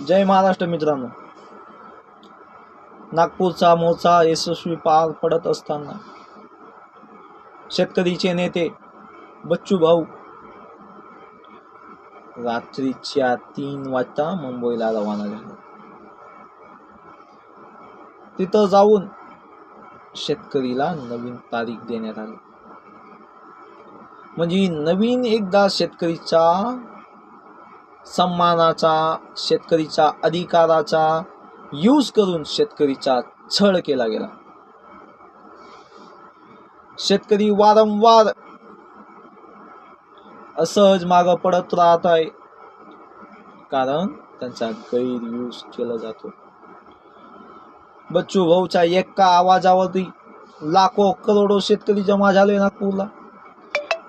जय महाराष्ट्र मित्रांनो, नागपूरचा मोर्चा यशस्वी पार पडत असताना शेतकरीचे नेते बच्चू भाऊ रात्रीच्या 3 वाजता मुंबईला रवाना झाले. तिथं जाऊन शेतकरीला नवीन तारीख देण्यात आली. म्हणजे नवीन एकदा शेतकरीचा सन्मानाचा, शेतकरीचा अधिकाराचा यूज करून शेतकरीचा छळ केला गेला. शेतकरी वारंवार असहज मागं पडत राहत आहे, कारण त्यांचा गैरयूज केला जातो. बच्चू भाऊच्या एका आवाजावरती लाखो करोडो शेतकरी जमा झाले नागपूरला,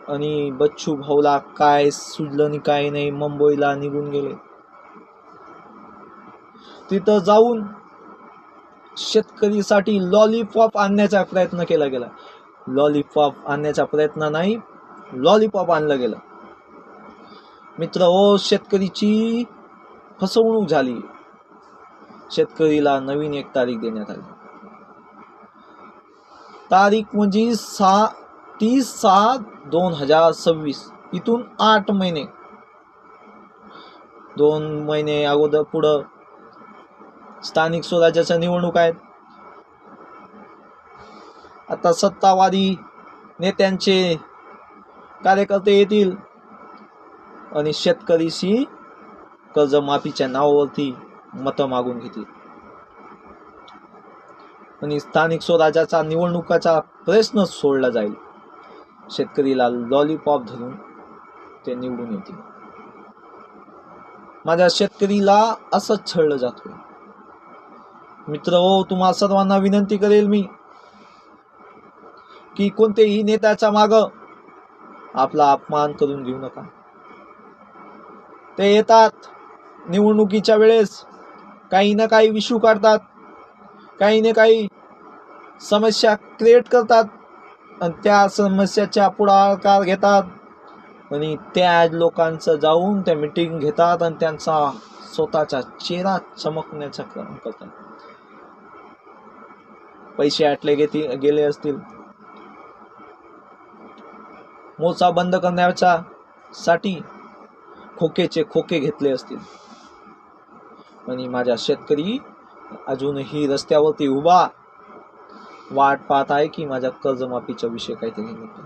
आणि बच्चू भाऊला काय सुचलं आणि काय नाही, मुंबईला निघून गेले. तिथं जाऊन शेतकरीसाठी लॉलीपॉप आणण्याचा प्रयत्न केला गेला. लॉलीपॉप आणण्याचा प्रयत्न नाही, लॉलीपॉप आणलं गेलं. मित्र हो, शेतकरीची फसवणूक झाली. शेतकरीला नवीन एक तारीख देण्यात आली. तारीख म्हणजे 30/6/2026. इथून 8 महिने, 2 महिने अगोदर पुढं स्थानिक स्वराज्याच्या निवडणूक आहेत. आता सत्तावादी नेत्यांचे कार्यकर्ते येतील आणि शेतकरीशी कर्जमाफीच्या नावावरती मतं मागून घेतील, आणि स्थानिक स्वराज्याचा निवडणुकाचा प्रश्न सोडला जाईल. शेतकरीला लॉलीपॉप धरून ते निवडून येतील. माझ्या शेतकरीला असंच छळलं जातोय. मित्र हो, तुम्हा सर्वांना विनंती करेल मी की कोणत्याही नेत्याच्या माग आपला अपमान करून घेऊ नका. ते येतात निवडणुकीच्या वेळेस, काही ना काही इश्यू काढतात, काही ना काही समस्या क्रिएट करतात, आणि त्या समस्याच्या पुढाकार घेतात, आणि त्या लोकांचं जाऊन त्या मीटिंग घेतात आणि त्यांचा स्वतःचा चेहरा चमकण्याचा काम करतात. पैसे आटले गेले असतील, मोर्चा बंद करण्याच्या साठी खोकेचे खोके घेतले असतील, आणि माझा शेतकरी अजूनही रस्त्यावरती उभा वाट पाहत आहे की माझ्या कर्जमाफीचा विषय काहीतरी निघतो.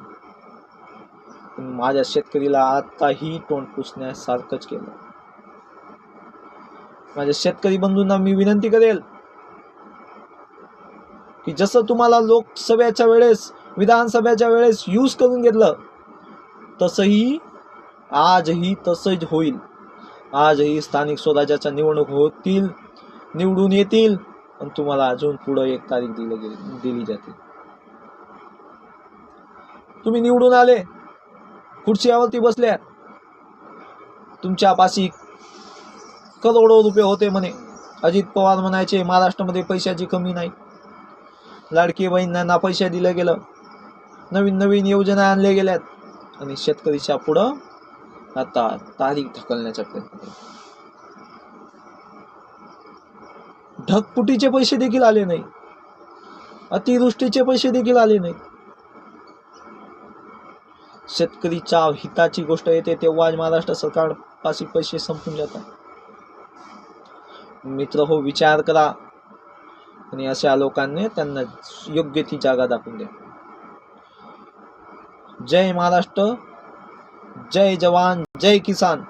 माझ्या शेतकरीला आताही तोंड पुसण्यासारखंच केलं. माझ्या शेतकरी बंधूंना मी विनंती करेल की जसं तुम्हाला लोकसभेच्या वेळेस, विधानसभेच्या वेळेस यूज करून घेतलं, तसंही आजही तसंच होईल. आजही स्थानिक स्वराज्याच्या निवडणूक होतील, निवडून येतील, आणि तुम्हाला अजून पुढे एक तारीख दिली जाते. तुम्ही निवडून आले, खुर्चीवरती बसल्या, तुमच्यापाशी करोडो रुपये होते म्हणे. अजित पवार म्हणायचे महाराष्ट्रामध्ये पैशाची कमी नाही, लाडकी बहिणींना पैसे दिलं गेलं, नवीन नवीन योजना आणल्या गेल्यात, आणि शेतकरीच्या पुढं आता तारीख ढकलण्याचा प्रयत्न करतात. ढगफुटीचे पैसे देखील आले नाही, अतिवृष्टीचे पैसे देखील आले नाही. शेतकरीच्या हिताची गोष्ट येते तेव्हा महाराष्ट्र सरकारपाशी पैसे संपून जातात. मित्र हो, विचार करा, आणि अशा लोकांनी त्यांना योग्य ती जागा दाखवून द्या. जय महाराष्ट्र, जय जवान, जय किसान.